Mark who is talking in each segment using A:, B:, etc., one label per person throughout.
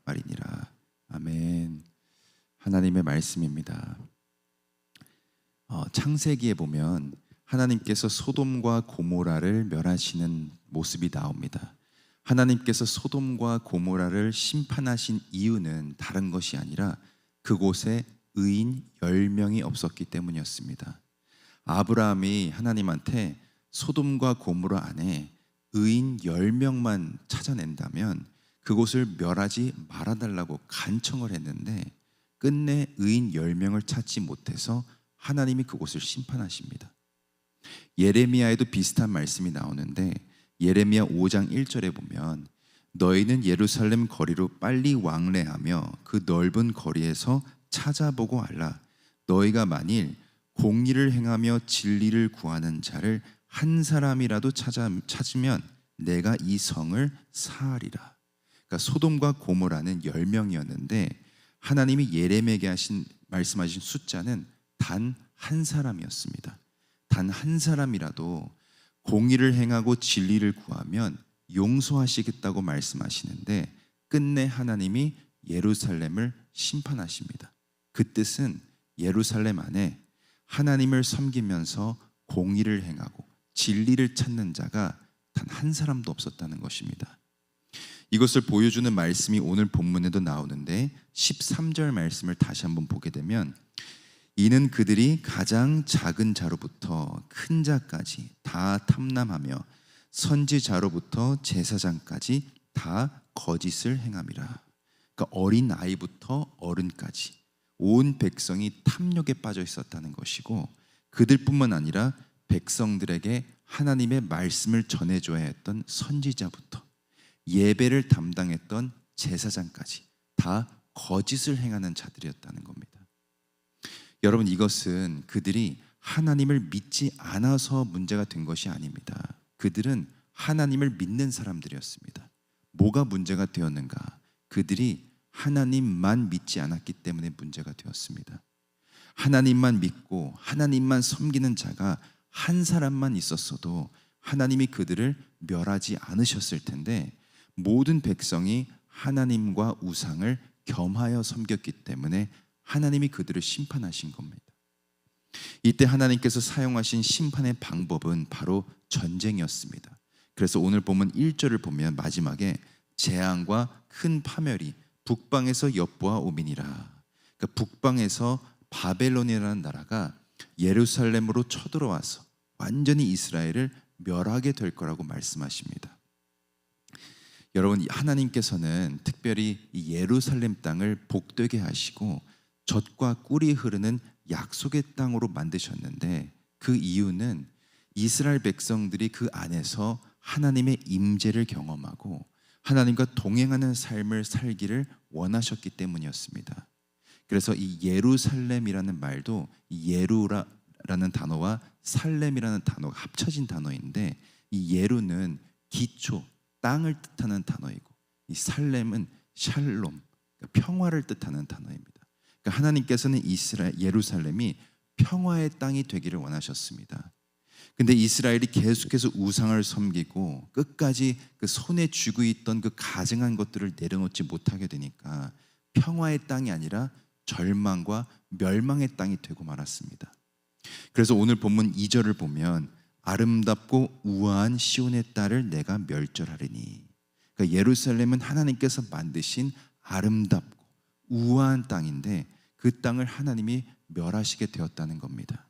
A: 말이니라. 아멘. 하나님의 말씀입니다. 창세기에 보면 하나님께서 소돔과 고모라를 멸하시는 모습이 나옵니다. 하나님께서 소돔과 고모라를 심판하신 이유는 다른 것이 아니라 그곳에 의인 10명이 없었기 때문이었습니다. 아브라함이 하나님한테 소돔과 고모라 안에 의인 10명만 찾아낸다면 그곳을 멸하지 말아달라고 간청을 했는데 끝내 의인 10명을 찾지 못해서 하나님이 그곳을 심판하십니다. 예레미야에도 비슷한 말씀이 나오는데 예레미야 5장 1절에 보면 너희는 예루살렘 거리로 빨리 왕래하며 그 넓은 거리에서 찾아보고 알라. 너희가 만일 공의를 행하며 진리를 구하는 자를 한 사람이라도 찾으면 내가 이 성을 사하리라. 그러니까 소돔과 고모라는 10명이었는데 하나님이 예레미야에게 말씀하신 숫자는 단 한 사람이었습니다. 단 한 사람이라도 공의를 행하고 진리를 구하면 용서하시겠다고 말씀하시는데 끝내 하나님이 예루살렘을 심판하십니다. 그 뜻은 예루살렘 안에 하나님을 섬기면서 공의를 행하고 진리를 찾는 자가 단 한 사람도 없었다는 것입니다. 이것을 보여주는 말씀이 오늘 본문에도 나오는데 13절 말씀을 다시 한번 보게 되면 이는 그들이 가장 작은 자로부터 큰 자까지 다 탐람하며 선지자로부터 제사장까지 다 거짓을 행함이라. 그러니까 어린 아이부터 어른까지 온 백성이 탐욕에 빠져 있었다는 것이고 그들뿐만 아니라 백성들에게 하나님의 말씀을 전해줘야 했던 선지자부터 예배를 담당했던 제사장까지 다 거짓을 행하는 자들이었다는 겁니다. 여러분, 이것은 그들이 하나님을 믿지 않아서 문제가 된 것이 아닙니다. 그들은 하나님을 믿는 사람들이었습니다. 뭐가 문제가 되었는가? 그들이 하나님만 믿지 않았기 때문에 문제가 되었습니다. 하나님만 믿고 하나님만 섬기는 자가 한 사람만 있었어도 하나님이 그들을 멸하지 않으셨을 텐데 모든 백성이 하나님과 우상을 겸하여 섬겼기 때문에 하나님이 그들을 심판하신 겁니다. 이때 하나님께서 사용하신 심판의 방법은 바로 전쟁이었습니다. 그래서 오늘 본문 1절을 보면 마지막에 재앙과 큰 파멸이 북방에서 엿보아 오미니라. 그러니까 북방에서 바벨론이라는 나라가 예루살렘으로 쳐들어와서 완전히 이스라엘을 멸하게 될 거라고 말씀하십니다. 여러분, 하나님께서는 특별히 이 예루살렘 땅을 복되게 하시고 젖과 꿀이 흐르는 약속의 땅으로 만드셨는데 그 이유는 이스라엘 백성들이 그 안에서 하나님의 임재를 경험하고 하나님과 동행하는 삶을 살기를 원하셨기 때문이었습니다. 그래서 이 예루살렘이라는 말도 예루라는 단어와 살렘이라는 단어가 합쳐진 단어인데 이 예루는 기초, 땅을 뜻하는 단어이고 이 살렘은 샬롬, 평화를 뜻하는 단어입니다. 그러니까 하나님께서는 예루살렘이 평화의 땅이 되기를 원하셨습니다. 근데 이스라엘이 계속해서 우상을 섬기고 끝까지 그 손에 쥐고 있던 그 가증한 것들을 내려놓지 못하게 되니까 평화의 땅이 아니라 절망과 멸망의 땅이 되고 말았습니다. 그래서 오늘 본문 2절을 보면 아름답고 우아한 시온의 딸을 내가 멸절하리니. 그러니까 예루살렘은 하나님께서 만드신 아름답고 우아한 땅인데 그 땅을 하나님이 멸하시게 되었다는 겁니다.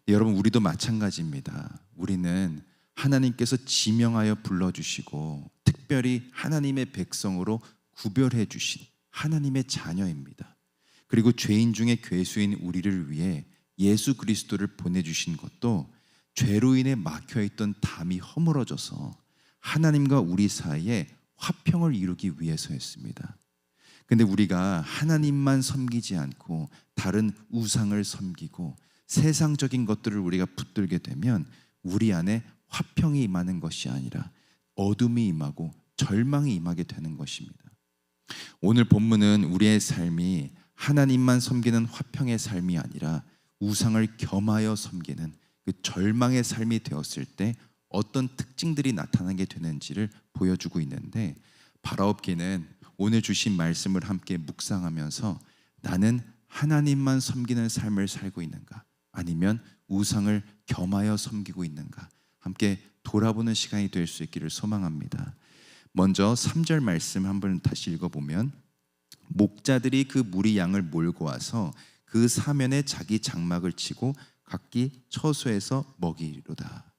A: 여러분, 우리도 마찬가지입니다. 우리는 하나님께서 지명하여 불러주시고 특별히 하나님의 백성으로 구별해 주신 하나님의 자녀입니다. 그리고 죄인 중에 괴수인 우리를 위해 예수 그리스도를 보내주신 것도 죄로 인해 막혀있던 담이 허물어져서 하나님과 우리 사이에 화평을 이루기 위해서였습니다. 근데 우리가 하나님만 섬기지 않고 다른 우상을 섬기고 세상적인 것들을 우리가 붙들게 되면 우리 안에 화평이 임하는 것이 아니라 어둠이 임하고 절망이 임하게 되는 것입니다. 오늘 본문은 우리의 삶이 하나님만 섬기는 화평의 삶이 아니라 우상을 겸하여 섬기는 그 절망의 삶이 되었을 때 어떤 특징들이 나타나게 되는지를 보여주고 있는데, 바라옵기는 오늘 주신 말씀을 함께 묵상하면서 나는 하나님만 섬기는 삶을 살고 있는가, 아니면 우상을 겸하여 섬기고 있는가, 함께 돌아보는 시간이 될 수 있기를 소망합니다. 먼저 3절 말씀 한번 다시 읽어보면, 목자들이 그 무리 양을 몰고 와서 그 사면에 자기 장막을 치고 각기 처소에서 먹이로다.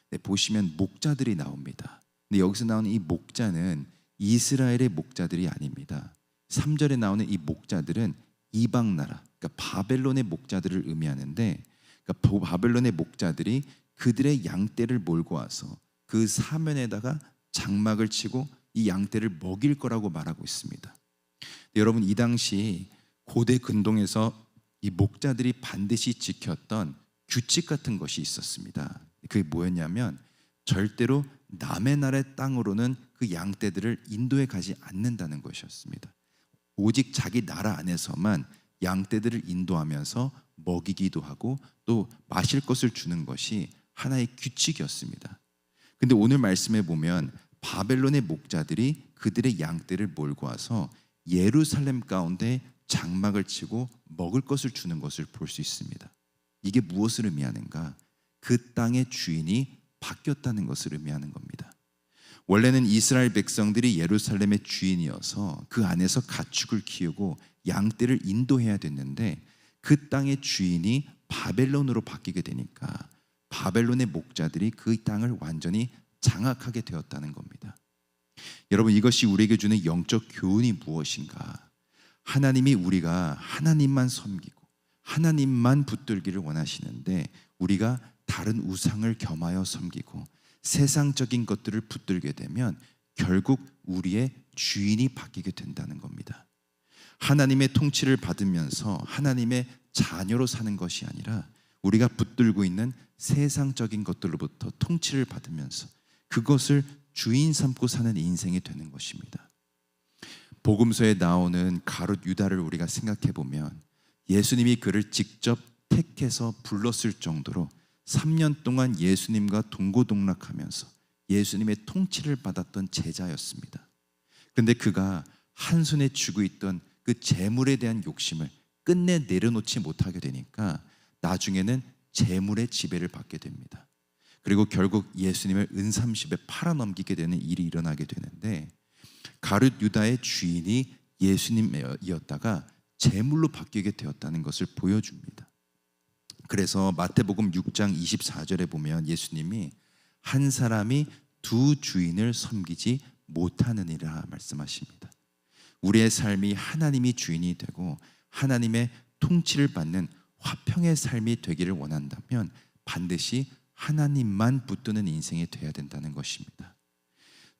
A: 네, 보시면 목자들이 나옵니다. 근데 여기서 나오는 이 목자는 이스라엘의 목자들이 아닙니다. 3절에 나오는 이 목자들은 이방 나라, 그러니까 바벨론의 목자들을 의미하는데, 그러니까 바벨론의 목자들이 그들의 양떼를 몰고 와서 그 사면에다가 장막을 치고 이 양떼를 먹일 거라고 말하고 있습니다. 여러분, 이 당시 고대 근동에서 이 목자들이 반드시 지켰던 규칙 같은 것이 있었습니다. 그게 뭐였냐면, 절대로 남의 나라의 땅으로는 그 양떼들을 인도해 가지 않는다는 것이었습니다. 오직 자기 나라 안에서만 양떼들을 인도하면서 먹이기도 하고 또 마실 것을 주는 것이 하나의 규칙이었습니다. 근데 오늘 말씀에 보면 바벨론의 목자들이 그들의 양떼를 몰고 와서 예루살렘 가운데 장막을 치고 먹을 것을 주는 것을 볼 수 있습니다. 이게 무엇을 의미하는가? 그 땅의 주인이 바뀌었다는 것을 의미하는 겁니다. 원래는 이스라엘 백성들이 예루살렘의 주인이어서 그 안에서 가축을 키우고 양떼를 인도해야 됐는데, 그 땅의 주인이 바벨론으로 바뀌게 되니까 바벨론의 목자들이 그 땅을 완전히 장악하게 되었다는 겁니다. 여러분, 이것이 우리에게 주는 영적 교훈이 무엇인가? 하나님이 우리가 하나님만 섬기고 하나님만 붙들기를 원하시는데, 우리가 다른 우상을 겸하여 섬기고 세상적인 것들을 붙들게 되면 결국 우리의 주인이 바뀌게 된다는 겁니다. 하나님의 통치를 받으면서 하나님의 자녀로 사는 것이 아니라 우리가 붙들고 있는 세상적인 것들로부터 통치를 받으면서 그것을 주인 삼고 사는 인생이 되는 것입니다. 복음서에 나오는 가룟 유다를 우리가 생각해 보면, 예수님이 그를 직접 택해서 불렀을 정도로 3년 동안 예수님과 동고동락하면서 예수님의 통치를 받았던 제자였습니다. 그런데 그가 한 손에 쥐고 있던 그 재물에 대한 욕심을 끝내 내려놓지 못하게 되니까 나중에는 재물의 지배를 받게 됩니다. 그리고 결국 예수님을 은삼십에 팔아넘기게 되는 일이 일어나게 되는데, 가룟 유다의 주인이 예수님이었다가 재물로 바뀌게 되었다는 것을 보여줍니다. 그래서 마태복음 6장 24절에 보면 예수님이 한 사람이 두 주인을 섬기지 못하느니라 말씀하십니다. 우리의 삶이 하나님이 주인이 되고 하나님의 통치를 받는 화평의 삶이 되기를 원한다면 반드시 하나님만 붙드는 인생이 되어야 된다는 것입니다.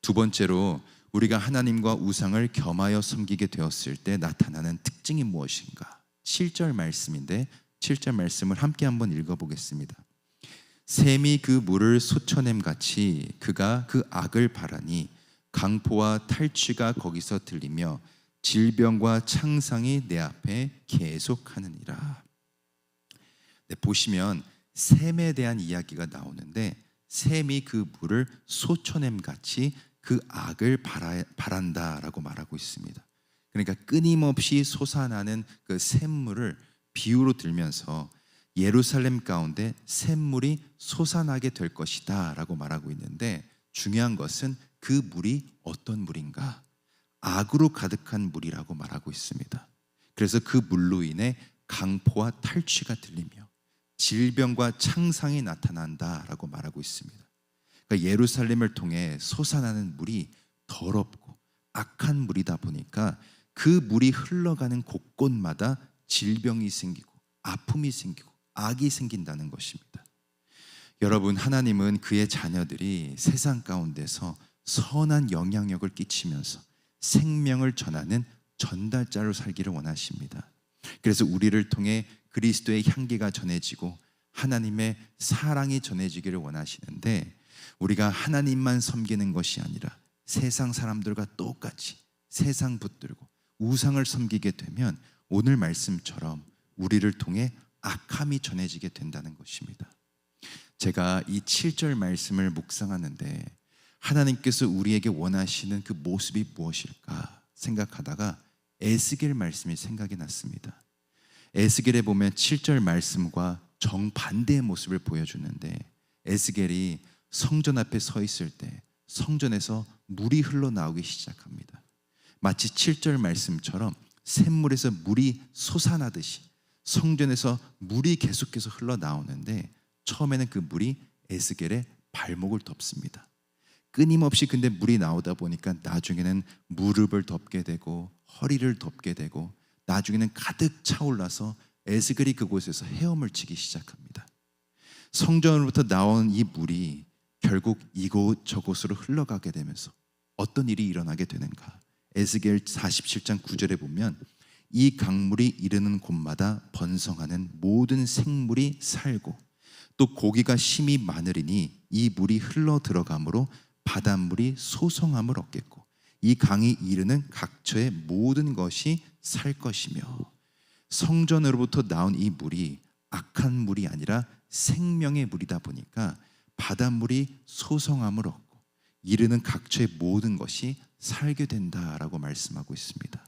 A: 두 번째로, 우리가 하나님과 우상을 겸하여 섬기게 되었을 때 나타나는 특징이 무엇인가? 7절 말씀인데 7절 말씀을 함께 한번 읽어보겠습니다. 샘이 그 물을 솟아냄 같이 그가 그 악을 바라니 강포와 탈취가 거기서 들리며 질병과 창상이 내 앞에 계속하느니라. 네, 보시면 샘에 대한 이야기가 나오는데, 샘이 그 물을 솟아냄 같이 그 악을 바란다라고 말하고 있습니다. 그러니까 끊임없이 솟아나는 그 샘물을 비유로 들면서 예루살렘 가운데 샘물이 솟아나게 될 것이다 라고 말하고 있는데, 중요한 것은 그 물이 어떤 물인가? 악으로 가득한 물이라고 말하고 있습니다. 그래서 그 물로 인해 강포와 탈취가 들리며 질병과 창상이 나타난다라고 말하고 있습니다. 그러니까 예루살렘을 통해 솟아나는 물이 더럽고 악한 물이다 보니까 그 물이 흘러가는 곳곳마다 질병이 생기고 아픔이 생기고 악이 생긴다는 것입니다. 여러분, 하나님은 그의 자녀들이 세상 가운데서 선한 영향력을 끼치면서 생명을 전하는 전달자로 살기를 원하십니다. 그래서 우리를 통해 그리스도의 향기가 전해지고 하나님의 사랑이 전해지기를 원하시는데, 우리가 하나님만 섬기는 것이 아니라 세상 사람들과 똑같이 세상 붙들고 우상을 섬기게 되면 오늘 말씀처럼 우리를 통해 악함이 전해지게 된다는 것입니다. 제가 이 7절 말씀을 묵상하는데 하나님께서 우리에게 원하시는 그 모습이 무엇일까 생각하다가 에스겔 말씀이 생각이 났습니다. 에스겔에 보면 7절 말씀과 정반대의 모습을 보여주는데, 에스겔이 성전 앞에 서 있을 때 성전에서 물이 흘러나오기 시작합니다. 마치 7절 말씀처럼 샘물에서 물이 솟아나듯이 성전에서 물이 계속해서 흘러나오는데, 처음에는 그 물이 에스겔의 발목을 덮습니다. 끊임없이 근데 물이 나오다 보니까 나중에는 무릎을 덮게 되고 허리를 덮게 되고, 나중에는 가득 차올라서 에스겔이 그곳에서 헤엄을 치기 시작합니다. 성전으로부터 나온 이 물이 결국 이곳저곳으로 흘러가게 되면서 어떤 일이 일어나게 되는가? 에스겔 47장 9절에 보면 이 강물이 이르는 곳마다 번성하는 모든 생물이 살고 또 고기가 심히 많으리니 이 물이 흘러 들어가므로 바닷물이 소성함을 얻겠고 이 강이 이르는 각처의 모든 것이 살 것이며, 성전으로부터 나온 이 물이 악한 물이 아니라 생명의 물이다 보니까 바닷물이 소성함을 얻고 이르는 각처의 모든 것이 살게 된다라고 말씀하고 있습니다.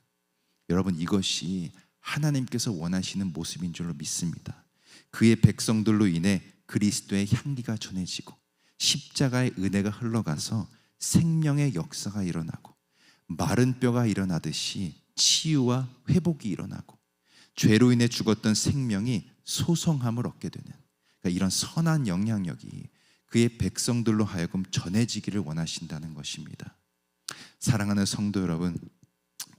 A: 여러분, 이것이 하나님께서 원하시는 모습인 줄로 믿습니다. 그의 백성들로 인해 그리스도의 향기가 전해지고 십자가의 은혜가 흘러가서 생명의 역사가 일어나고 마른 뼈가 일어나듯이 치유와 회복이 일어나고 죄로 인해 죽었던 생명이 소성함을 얻게 되는, 그러니까 이런 선한 영향력이 그의 백성들로 하여금 전해지기를 원하신다는 것입니다. 사랑하는 성도 여러분,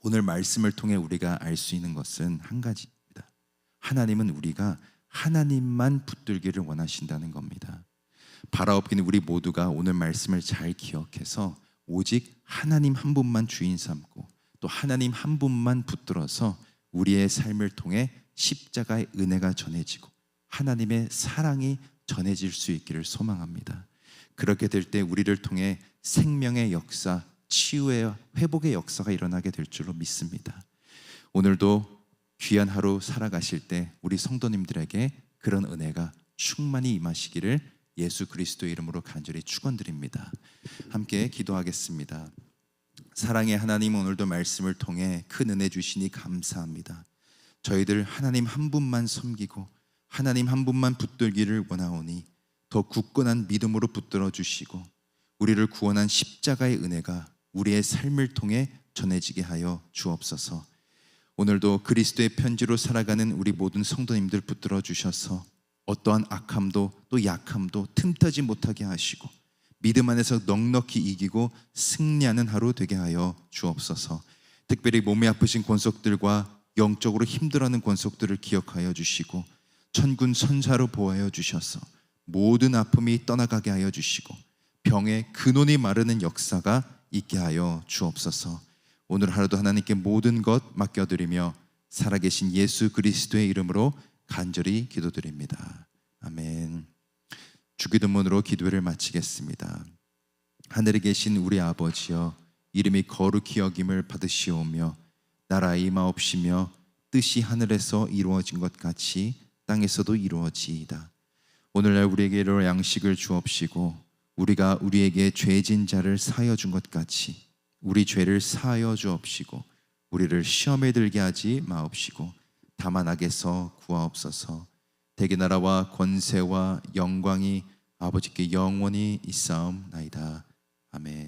A: 오늘 말씀을 통해 우리가 알 수 있는 것은 한 가지입니다. 하나님은 우리가 하나님만 붙들기를 원하신다는 겁니다. 바라옵기는 우리 모두가 오늘 말씀을 잘 기억해서 오직 하나님 한 분만 주인 삼고 또 하나님 한 분만 붙들어서 우리의 삶을 통해 십자가의 은혜가 전해지고 하나님의 사랑이 전해질 수 있기를 소망합니다. 그렇게 될 때 우리를 통해 생명의 역사, 치유의 회복의 역사가 일어나게 될 줄로 믿습니다. 오늘도 귀한 하루 살아가실 때 우리 성도님들에게 그런 은혜가 충만히 임하시기를 예수 그리스도의 이름으로 간절히 축원드립니다. 함께 기도하겠습니다. 사랑의 하나님, 오늘도 말씀을 통해 큰 은혜 주시니 감사합니다. 저희들 하나님 한 분만 섬기고 하나님 한 분만 붙들기를 원하오니 더 굳건한 믿음으로 붙들어 주시고 우리를 구원한 십자가의 은혜가 우리의 삶을 통해 전해지게 하여 주옵소서. 오늘도 그리스도의 편지로 살아가는 우리 모든 성도님들 붙들어 주셔서 어떠한 악함도 또 약함도 틈타지 못하게 하시고 믿음 안에서 넉넉히 이기고 승리하는 하루 되게 하여 주옵소서. 특별히 몸이 아프신 권속들과 영적으로 힘들어하는 권속들을 기억하여 주시고 천군 천사로 보호하여 주셔서 모든 아픔이 떠나가게 하여 주시고 병의 근원이 마르는 역사가 있게 하여 주옵소서. 오늘 하루도 하나님께 모든 것 맡겨드리며 살아계신 예수 그리스도의 이름으로 간절히 기도드립니다. 아멘. 주기도문으로 기도를 마치겠습니다. 하늘에 계신 우리 아버지여, 이름이 거룩히 여김을 받으시오며 나라의 임하옵시며 뜻이 하늘에서 이루어진 것 같이 땅에서도 이루어지이다. 오늘날 우리에게로 양식을 주옵시고 우리가 우리에게 죄진 자를 사하여 준 것 같이 우리 죄를 사하여 주옵시고 우리를 시험에 들게 하지 마옵시고 다만 악에서 구하옵소서. 대개 나라와 권세와 영광이 아버지께 영원히 있사옵나이다. 아멘.